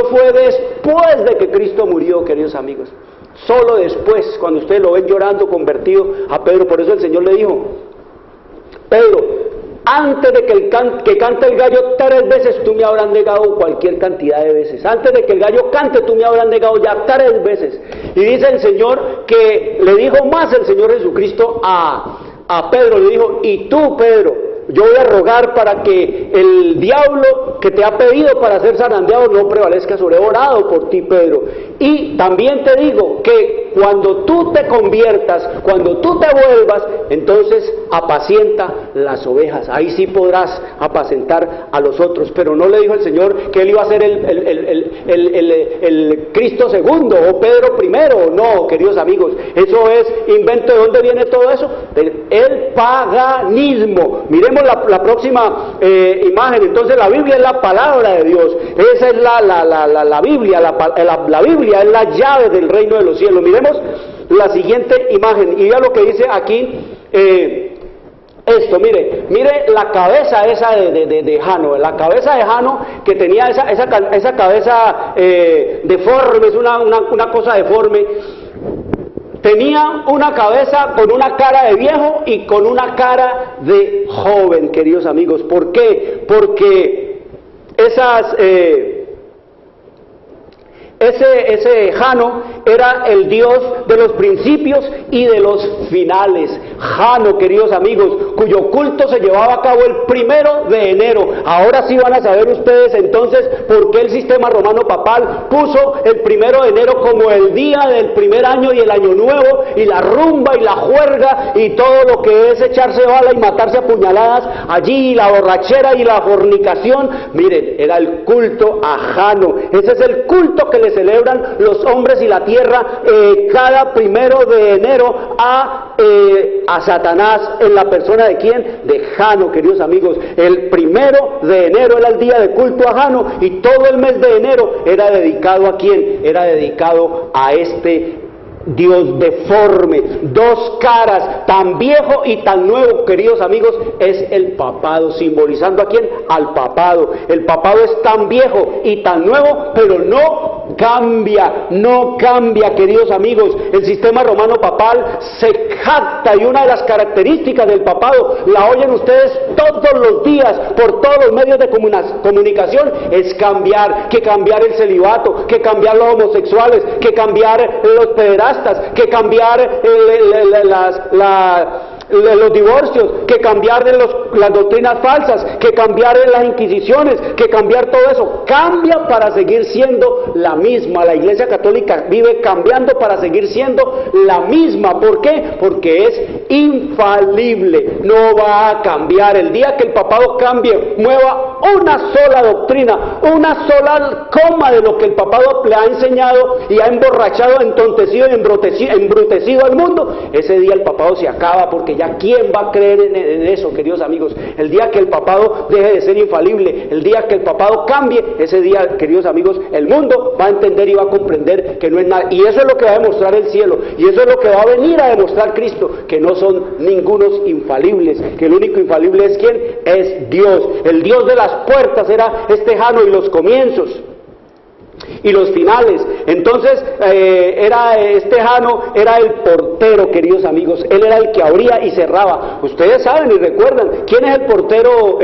fue después de que Cristo murió, queridos amigos. Solo después, cuando ustedes lo ven llorando convertido a Pedro. Por eso el Señor le dijo, Pedro, antes de que cante el gallo 3 veces, tú me habrás negado cualquier cantidad de veces. Antes de que el gallo cante, tú me habrás negado ya 3 veces. Y dice el Señor que le dijo más el Señor Jesucristo a Pedro, le dijo, y tú, Pedro, yo voy a rogar para que el diablo que te ha pedido para ser zarandeado no prevalezca sobre. He orado por ti, Pedro. Y también te digo que cuando tú te conviertas, cuando tú te vuelvas, entonces apacienta las ovejas. Ahí sí podrás apacentar a los otros. Pero no le dijo el Señor que él iba a ser el Cristo segundo o Pedro primero. No, queridos amigos, eso es invento. ¿De dónde viene todo eso? El paganismo. Miremos la próxima imagen. Entonces la Biblia es la palabra de Dios. Esa es la Biblia. La Biblia es la llave del reino de los cielos. Miremos la siguiente imagen y vea lo que dice aquí. Esto, mire la cabeza esa de Jano, la cabeza de Jano, que tenía esa cabeza deforme, es una cosa deforme. Tenía una cabeza con una cara de viejo y con una cara de joven, queridos amigos. ¿Por qué? Porque ese Jano era el Dios de los principios y de los finales. Jano, queridos amigos, cuyo culto se llevaba a cabo el 1 de enero. Ahora sí van a saber ustedes entonces por qué el sistema romano papal puso el 1 de enero como el día del primer año y el año nuevo, y la rumba y la juerga y todo lo que es echarse bala y matarse a puñaladas allí, y la borrachera y la fornicación. Miren, era el culto a Jano. Ese es el culto que le celebran los hombres y la tierra cada 1 de enero a Satanás, en la persona de ¿quién? De Jano, queridos amigos. El 1 de enero era el día de culto a Jano, y todo el mes de enero era dedicado ¿a quién? Era dedicado a este Dios deforme, 2 caras, tan viejo y tan nuevo, queridos amigos, es el papado, simbolizando ¿a quién? Al papado. El papado es tan viejo y tan nuevo, pero no cambia, queridos amigos. El sistema romano papal se jacta, y una de las características del papado, la oyen ustedes todos los días por todos los medios de comunicación, es que cambiar el celibato, que cambiar los homosexuales, que cambiar los pederastas, que cambiar los divorcios, que cambiar de las doctrinas falsas, que cambiar de las inquisiciones, que cambiar todo eso. Cambia para seguir siendo la misma. La Iglesia Católica vive cambiando para seguir siendo la misma. ¿Por qué? Porque es infalible, no va a cambiar. El día que el papado cambie, mueva una sola doctrina, una sola coma de lo que el papado le ha enseñado y ha emborrachado, entontecido y embrutecido al mundo, ese día el papado se acaba, porque ya ¿quién va a creer en eso, queridos amigos? El día que el papado deje de ser infalible, el día que el papado cambie, ese día, queridos amigos, el mundo va a entender y va a comprender que no es nada. Y eso es lo que va a demostrar el cielo, y eso es lo que va a venir a demostrar Cristo, que no son ningunos infalibles, que el único infalible es ¿quién? Es Dios. El Dios de las puertas era este Jano, y los comienzos y los finales. Entonces este Jano era el portero, queridos amigos. Él era el que abría y cerraba. Ustedes saben y recuerdan quién es el portero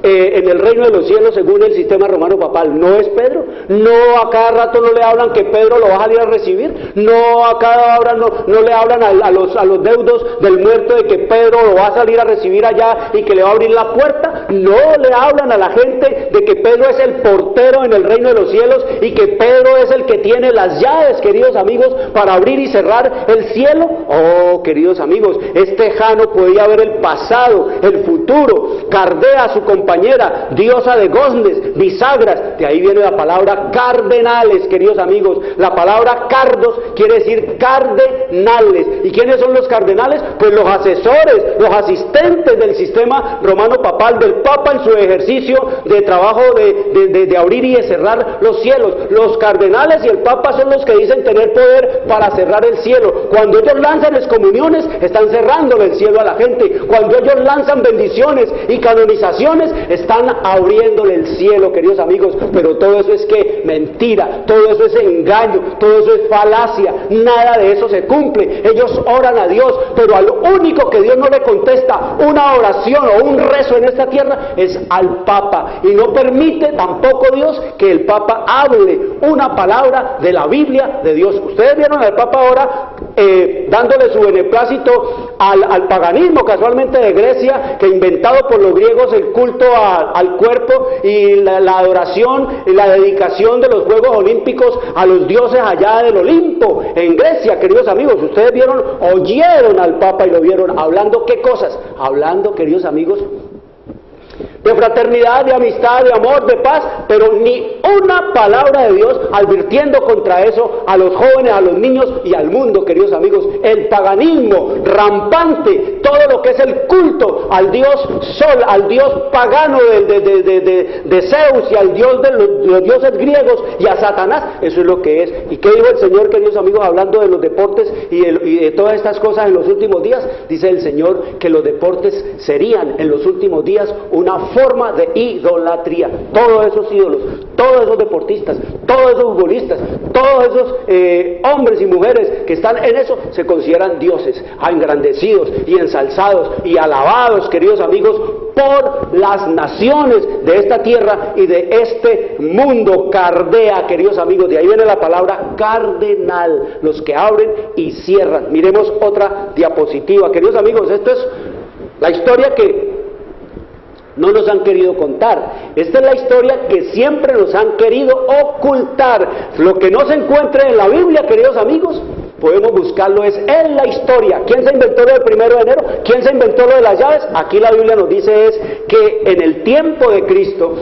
en el reino de los cielos según el sistema romano papal. ¿No es Pedro? ¿No a cada rato no le hablan que Pedro lo va a salir a recibir? ¿No a cada hora no le hablan a los deudos del muerto de que Pedro lo va a salir a recibir allá y que le va a abrir la puerta? ¿No le hablan a la gente de que Pedro es el portero en el reino de los cielos y que Pedro es el que tiene las llaves, queridos amigos, para abrir y cerrar el cielo? Oh, queridos amigos, este Jano podía ver el pasado, el futuro. Cardea, su compañera, diosa de goznes, bisagras, de ahí viene la palabra cardenales, queridos amigos. La palabra cardos quiere decir cardenales. ¿Y quiénes son los cardenales? Pues los asesores, los asistentes del sistema romano papal, del Papa en su ejercicio de trabajo de abrir y de cerrar los cielos. Los cardenales y el Papa son los que dicen tener poder para cerrar el cielo. Cuando ellos lanzan excomuniones, están cerrándole el cielo a la gente. Cuando ellos lanzan bendiciones y canonizaciones, están abriéndole el cielo, queridos amigos. Pero todo eso es que mentira, todo eso es engaño, todo eso es falacia, nada de eso se cumple. Ellos oran a Dios, pero al único que Dios no le contesta una oración o un rezo en esta tierra es al Papa, y no permite tampoco Dios que el Papa hable una palabra de la Biblia de Dios. Ustedes vieron al Papa ahora dándole su beneplácito al paganismo, casualmente de Grecia, que inventado por los griegos el culto al cuerpo y la adoración y la dedicación de los Juegos Olímpicos a los dioses allá del Olimpo, en Grecia, queridos amigos. Ustedes vieron, oyeron al Papa y lo vieron hablando, ¿qué cosas? Hablando, queridos amigos, de fraternidad, de amistad, de amor, de paz, pero ni una palabra de Dios advirtiendo contra eso a los jóvenes, a los niños y al mundo, queridos amigos. El paganismo rampante, todo lo que es el culto al dios Sol, al dios pagano de Zeus y al dios de los dioses griegos y a Satanás, eso es lo que es. ¿Y qué dijo el Señor, queridos amigos, hablando de los deportes y de todas estas cosas en los últimos días? Dice el Señor que los deportes serían en los últimos días una forma de idolatría. Todos esos ídolos, todos esos deportistas, todos esos futbolistas, todos esos hombres y mujeres que están en eso se consideran dioses, engrandecidos y ensalzados y alabados, queridos amigos, por las naciones de esta tierra y de este mundo. Cardea, queridos amigos, de ahí viene la palabra cardenal, los que abren y cierran. Miremos otra diapositiva, queridos amigos. Esto es la historia que no nos han querido contar. Esta es la historia que siempre nos han querido ocultar. Lo que no se encuentre en la Biblia, queridos amigos, podemos buscarlo es en la historia. ¿Quién se inventó lo del 1 de enero? ¿Quién se inventó lo de las llaves? Aquí la Biblia nos dice es que en el tiempo de Cristo,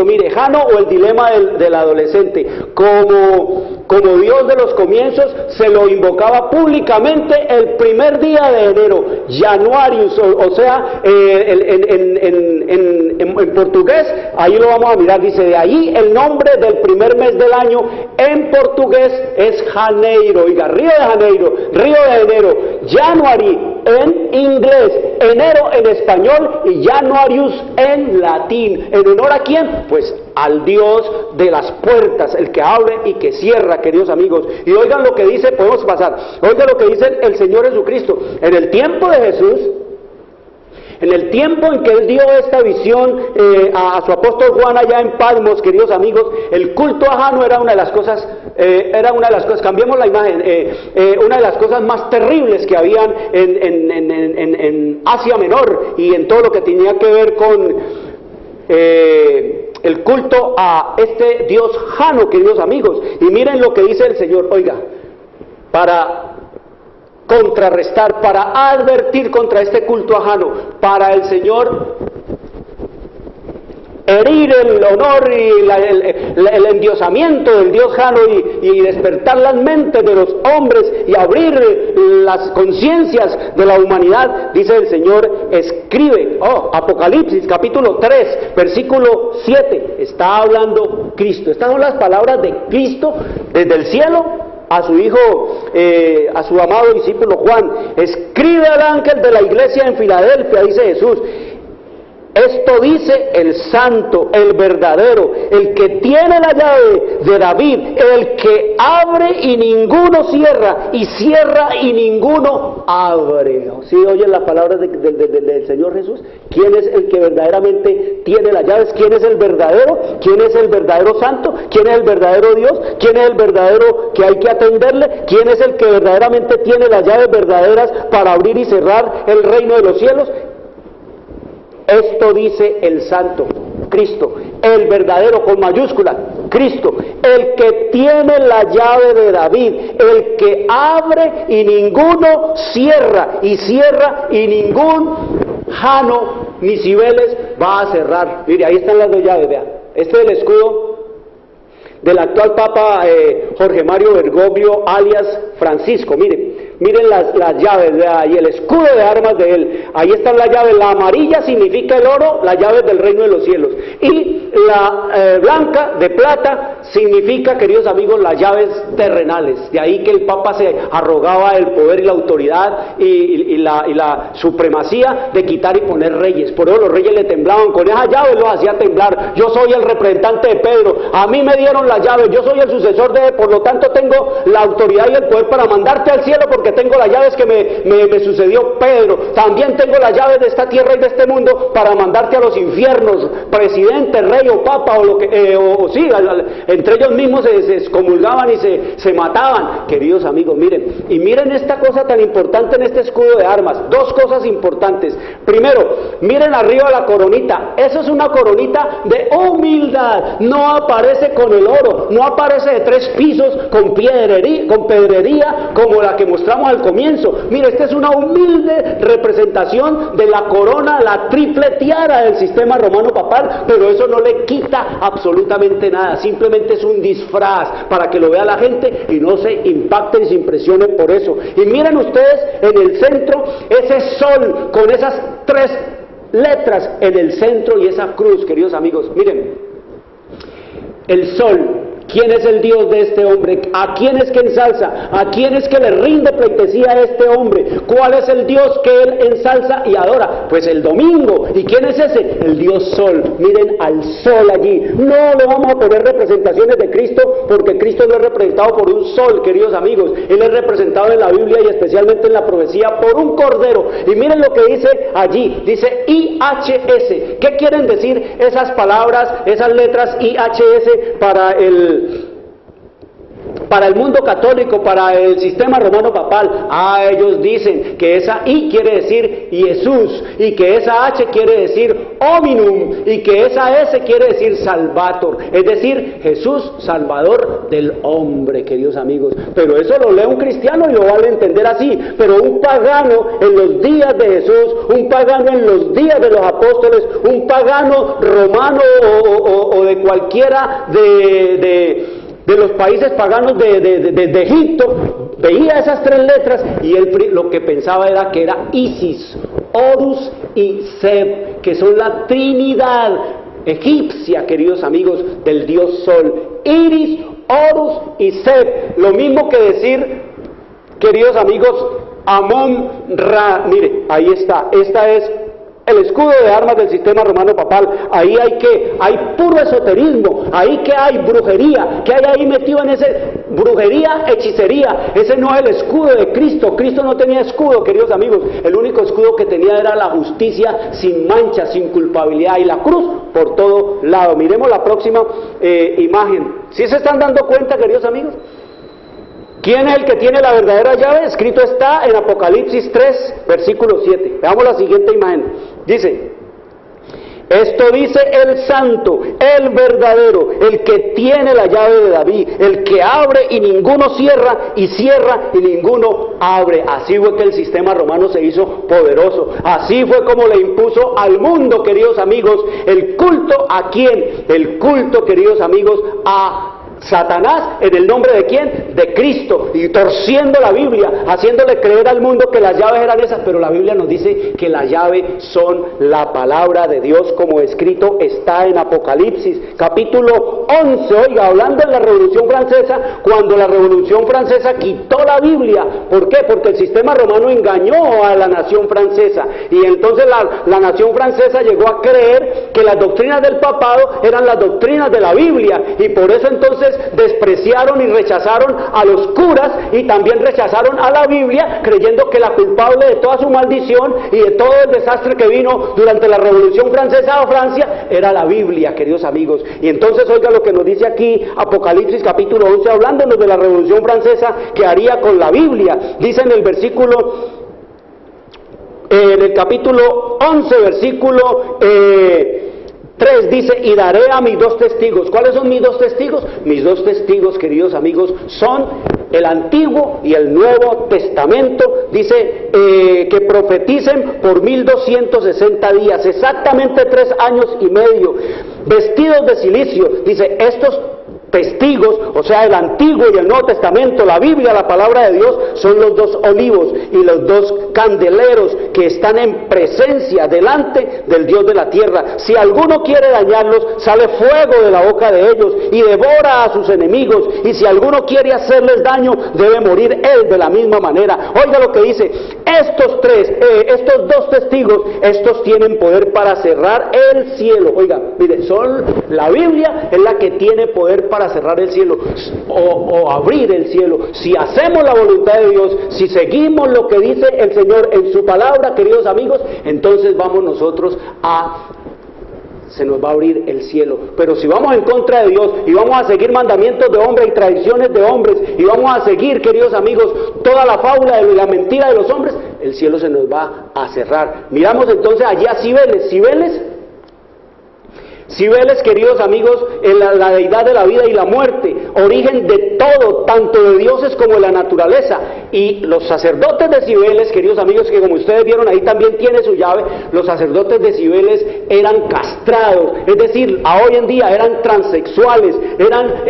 mire, Jano, o el dilema del adolescente, como Dios de los comienzos, se lo invocaba públicamente el primer día de enero, Januarius, o sea, en portugués, ahí lo vamos a mirar, dice, de ahí el nombre del primer mes del año en portugués es Janeiro. Oiga, Río de Janeiro, Río de Enero, January en inglés, enero en español y Januarius en latín. ¿En honor a quién? Pues al Dios de las puertas, el que abre y que cierra, queridos amigos. Y oigan lo que dice, podemos pasar, oigan lo que dice el Señor Jesucristo. En el tiempo de Jesús, En el tiempo en que él dio esta visión a su apóstol Juan allá en Patmos, queridos amigos, el culto ajano era una de las cosas, cambiemos la imagen, una de las cosas más terribles que habían en Asia Menor y en todo lo que tenía que ver con el culto a este Dios Jano, queridos amigos. Y miren lo que dice el Señor, oiga, para contrarrestar, para advertir contra este culto ajano, para el Señor herir el honor y el endiosamiento del Dios Jano y despertar las mentes de los hombres y abrir las conciencias de la humanidad, dice el Señor, escribe, Apocalipsis capítulo 3, versículo 7, está hablando Cristo. Estas son las palabras de Cristo desde el cielo a su hijo, a su amado discípulo Juan. Escribe al ángel de la iglesia en Filadelfia, dice Jesús. Esto dice el santo, el verdadero, el que tiene la llave de David, el que abre y ninguno cierra, y cierra y ninguno abre. ¿Sí oyen las palabras del Señor Jesús? ¿Quién es el que verdaderamente tiene las llaves? ¿Quién es el verdadero? ¿Quién es el verdadero santo? ¿Quién es el verdadero Dios? ¿Quién es el verdadero que hay que atenderle? ¿Quién es el que verdaderamente tiene las llaves verdaderas para abrir y cerrar el reino de los cielos? Esto dice el santo, Cristo, el verdadero con mayúscula, Cristo, el que tiene la llave de David, el que abre y ninguno cierra, y cierra y ningún Jano ni Cibeles va a cerrar. Mire, ahí están las dos llaves, vean. Este es el escudo del actual Papa Jorge Mario Bergoglio, alias Francisco. Miren las llaves de ahí, el escudo de armas de él. Ahí está la llave, la amarilla significa el oro, las llaves del reino de los cielos. Y la blanca de plata significa, queridos amigos, las llaves terrenales. De ahí que el Papa se arrogaba el poder y la autoridad y la supremacía de quitar y poner reyes. Por eso los reyes le temblaban, con esa llave los hacía temblar. Yo soy el representante de Pedro, a mí me dieron las llaves, yo soy el sucesor de él, por lo tanto tengo la autoridad y el poder para mandarte al cielo, porque tengo las llaves que me sucedió Pedro. También tengo las llaves de esta tierra y de este mundo para mandarte a los infiernos, presidente, rey o papa o lo que entre ellos mismos se excomulgaban y se mataban. Queridos amigos, miren esta cosa tan importante en este escudo de armas. Dos cosas importantes. Primero, miren arriba la coronita. Eso es una coronita de humildad. No aparece con el oro, no aparece de 3 pisos con pedrería como la que mostramos al comienzo. Mire, esta es una humilde representación de la corona, la triple tiara del sistema romano papal, pero eso no le quita absolutamente nada, simplemente es un disfraz para que lo vea la gente y no se impacte y se impresione por eso. Y miren ustedes en el centro ese sol con esas 3 letras en el centro y esa cruz, queridos amigos. Miren, el sol. ¿Quién es el Dios de este hombre? ¿A quién es que ensalza? ¿A quién es que le rinde pleitesía a este hombre? ¿Cuál es el Dios que él ensalza y adora? Pues el domingo. ¿Y quién es ese? El Dios Sol. Miren al sol allí. No le vamos a poner representaciones de Cristo, porque Cristo no es representado por un sol, queridos amigos. Él es representado en la Biblia y especialmente en la profecía por un cordero. Y miren lo que dice allí. Dice IHS. ¿Qué quieren decir esas palabras, esas letras IHS para el mundo católico, para el sistema romano papal? Ellos dicen que esa I quiere decir Jesús, y que esa H quiere decir Hominum, y que esa S quiere decir Salvator, es decir, Jesús, Salvador del hombre, queridos amigos. Pero eso lo lee un cristiano y lo va a entender así, pero un pagano en los días de Jesús, un pagano en los días de los apóstoles, un pagano romano o de cualquiera de los países paganos de Egipto, veía esas 3 letras y él lo que pensaba era que era Isis, Horus y Seb, que son la trinidad egipcia, queridos amigos, del dios Sol. Iris, Horus y Seb, lo mismo que decir, queridos amigos, Amón Ra. Mire, ahí está, esta es El escudo de armas del sistema romano papal, ahí hay puro esoterismo, ahí que hay brujería, que hay ahí metido en ese brujería, hechicería. Ese no es el escudo de Cristo. Cristo no tenía escudo, queridos amigos. El único escudo que tenía era la justicia sin mancha, sin culpabilidad, y la cruz por todo lado. Miremos la próxima imagen. ¿Sí se están dando cuenta, queridos amigos? ¿Quién es el que tiene la verdadera llave? Escrito está en Apocalipsis 3, versículo 7. Veamos la siguiente imagen. Dice: esto dice el santo, el verdadero, el que tiene la llave de David, el que abre y ninguno cierra, y cierra y ninguno abre. Así fue que el sistema romano se hizo poderoso. Así fue como le impuso al mundo, queridos amigos, el culto ¿a quién? El culto, queridos amigos, a Satanás. ¿En el nombre de quién? De Cristo, y torciendo la Biblia, haciéndole creer al mundo que las llaves eran esas, pero la Biblia nos dice que la llave son la palabra de Dios, como escrito está en Apocalipsis capítulo 11. Oiga, hablando de la Revolución Francesa, cuando la Revolución Francesa quitó la Biblia. ¿Por qué? Porque el sistema romano engañó a la nación francesa, y entonces la nación francesa llegó a creer que las doctrinas del papado eran las doctrinas de la Biblia, y por eso entonces despreciaron y rechazaron a los curas, y también rechazaron a la Biblia, creyendo que la culpable de toda su maldición y de todo el desastre que vino durante la Revolución Francesa a Francia era la Biblia, queridos amigos. Y entonces oiga lo que nos dice aquí Apocalipsis capítulo 11, hablándonos de la Revolución Francesa que haría con la Biblia. Dice en el versículo, en el capítulo 11, versículo 3, dice: y daré a mis dos testigos. ¿Cuáles son mis dos testigos? Mis dos testigos, queridos amigos, son el Antiguo y el Nuevo Testamento. Dice que profeticen por 1260 días, exactamente 3 años y medio, vestidos de cilicio. Dice, estos testigos, o sea, el Antiguo y el Nuevo Testamento, la Biblia, la palabra de Dios, son los dos olivos y los dos candeleros que están en presencia delante del Dios de la tierra. Si alguno quiere dañarlos, sale fuego de la boca de ellos y devora a sus enemigos, y si alguno quiere hacerles daño, debe morir él de la misma manera. Oiga lo que dice: estos dos testigos, estos tienen poder para cerrar el cielo. Oiga, mire, la Biblia es la que tiene poder para cerrar el cielo o abrir el cielo. Si hacemos la voluntad de Dios, si seguimos lo que dice el Señor en su palabra, queridos amigos, entonces vamos nosotros se nos va a abrir el cielo. Pero si vamos en contra de Dios y vamos a seguir mandamientos de hombres y tradiciones de hombres, y vamos a seguir, queridos amigos, toda la fábula y la mentira de los hombres, el cielo se nos va a cerrar. Miramos entonces allí a Cibeles, queridos amigos, en la deidad de la vida y la muerte, origen de todo, tanto de dioses como de la naturaleza. Y los sacerdotes de Cibeles, queridos amigos, que como ustedes vieron ahí también tiene su llave, los sacerdotes de Cibeles eran castrados, es decir, a hoy en día eran transexuales, eran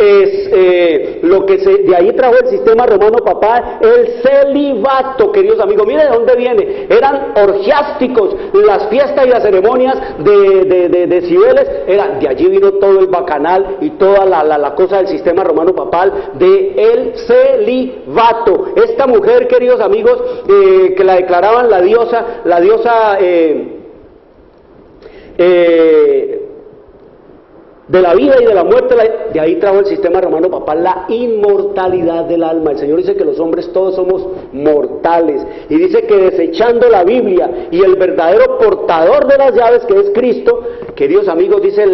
lo que de ahí trajo el sistema romano papal, el celibato, queridos amigos. Miren de dónde viene, eran orgiásticos. Las fiestas y las ceremonias de Cibeles, de allí vino todo el bacanal y toda la cosa del sistema romano papal, de el celibato. Esta mujer, queridos amigos, que la declaraban la diosa de la vida y de la muerte, de ahí trajo el sistema romano papal la inmortalidad del alma. El Señor dice que los hombres todos somos mortales, y dice que desechando la Biblia y el verdadero portador de las llaves, que es Cristo, queridos amigos, dice,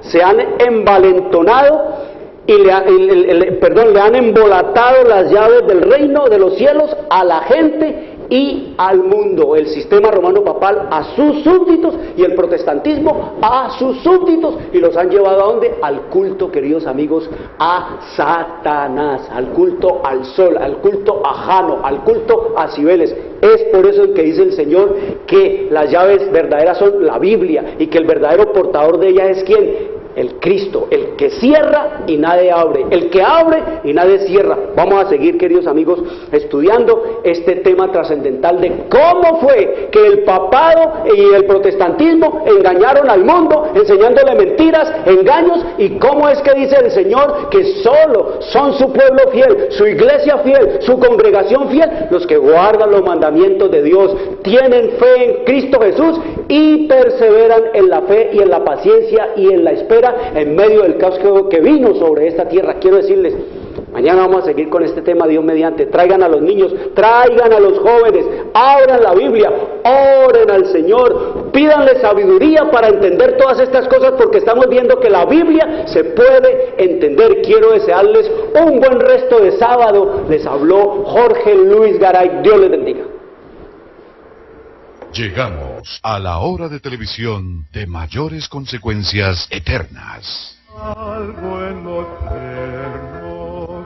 se han envalentonado y le han embolatado las llaves del reino de los cielos a la gente y al mundo. El sistema romano papal a sus súbditos, y el protestantismo a sus súbditos, y los han llevado ¿a dónde? Al culto, queridos amigos, a Satanás, al culto al sol, al culto a Jano, al culto a Cibeles. Es por eso que dice el Señor que las llaves verdaderas son la Biblia, y que el verdadero portador de ella es ¿quién? el Cristo, el que cierra y nadie abre, el que abre y nadie cierra. Vamos a seguir, queridos amigos, estudiando este tema trascendental de cómo fue que el papado y el protestantismo engañaron al mundo, enseñándole mentiras, engaños, y cómo es que dice el Señor que solo son su pueblo fiel, su iglesia fiel, su congregación fiel, los que guardan los mandamientos de Dios, tienen fe en Cristo Jesús y perseveran en la fe y en la paciencia y en la espera en medio del caos que vino sobre esta tierra. Quiero decirles, mañana vamos a seguir con este tema, Dios mediante. Traigan a los niños, traigan a los jóvenes, abran la Biblia, oren al Señor, pídanle sabiduría para entender todas estas cosas, porque estamos viendo que la Biblia se puede entender. Quiero desearles un buen resto de sábado. Les habló Jorge Luis Garay. Dios les bendiga. Llegamos a la hora de televisión de mayores consecuencias eternas. Algo en lo eterno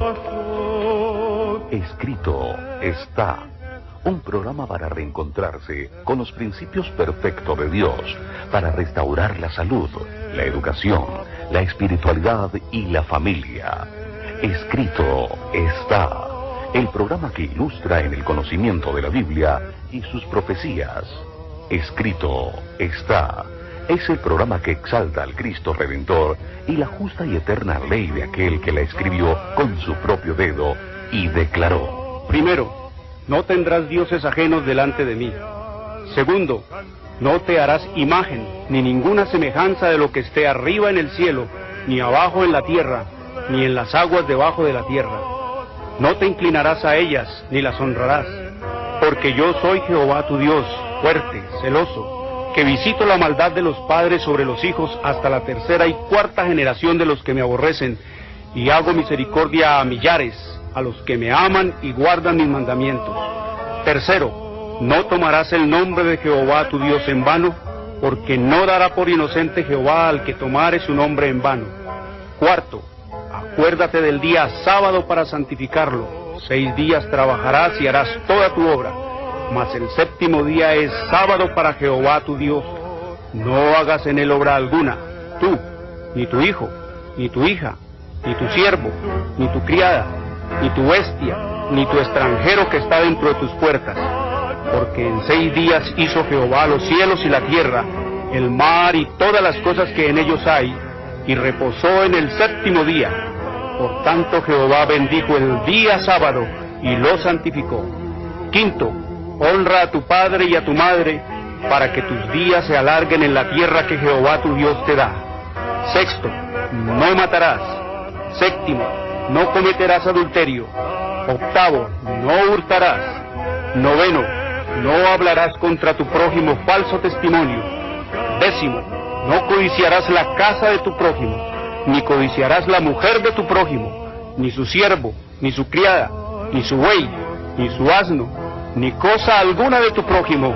pasó. Escrito está. Un programa para reencontrarse con los principios perfectos de Dios, para restaurar la salud, la educación, la espiritualidad y la familia. Escrito está. El programa que ilustra en el conocimiento de la Biblia y sus profecías. Escrito está. Es el programa que exalta al Cristo Redentor y la justa y eterna ley de aquel que la escribió con su propio dedo y declaró. Primero, no tendrás dioses ajenos delante de mí. Segundo, no te harás imagen, ni ninguna semejanza de lo que esté arriba en el cielo, ni abajo en la tierra, ni en las aguas debajo de la tierra. No te inclinarás a ellas, ni las honrarás, porque yo soy Jehová tu Dios, fuerte, celoso, que visito la maldad de los padres sobre los hijos hasta la tercera y cuarta generación de los que me aborrecen, y hago misericordia a millares, a los que me aman y guardan mis mandamientos. Tercero, no tomarás el nombre de Jehová tu Dios en vano, porque no dará por inocente Jehová al que tomare su nombre en vano. Cuarto, acuérdate del día sábado para santificarlo. 6 días trabajarás y harás toda tu obra, mas el séptimo día es sábado para Jehová tu Dios. No hagas en él obra alguna, tú, ni tu hijo, ni tu hija, ni tu siervo, ni tu criada, ni tu bestia, ni tu extranjero que está dentro de tus puertas. Porque en 6 días hizo Jehová los cielos y la tierra, el mar y todas las cosas que en ellos hay, y reposó en el séptimo día. Por tanto Jehová bendijo el día sábado y lo santificó. Quinto, honra a tu padre y a tu madre, para que tus días se alarguen en la tierra que Jehová tu Dios te da. Sexto, no matarás. Séptimo, no cometerás adulterio. Octavo, no hurtarás. Noveno, no hablarás contra tu prójimo falso testimonio. Décimo, no codiciarás la casa de tu prójimo, ni codiciarás la mujer de tu prójimo, ni su siervo, ni su criada, ni su buey, ni su asno, ni cosa alguna de tu prójimo.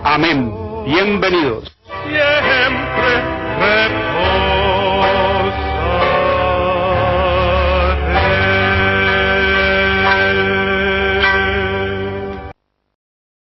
Amén. Bienvenidos. Siempre reposo.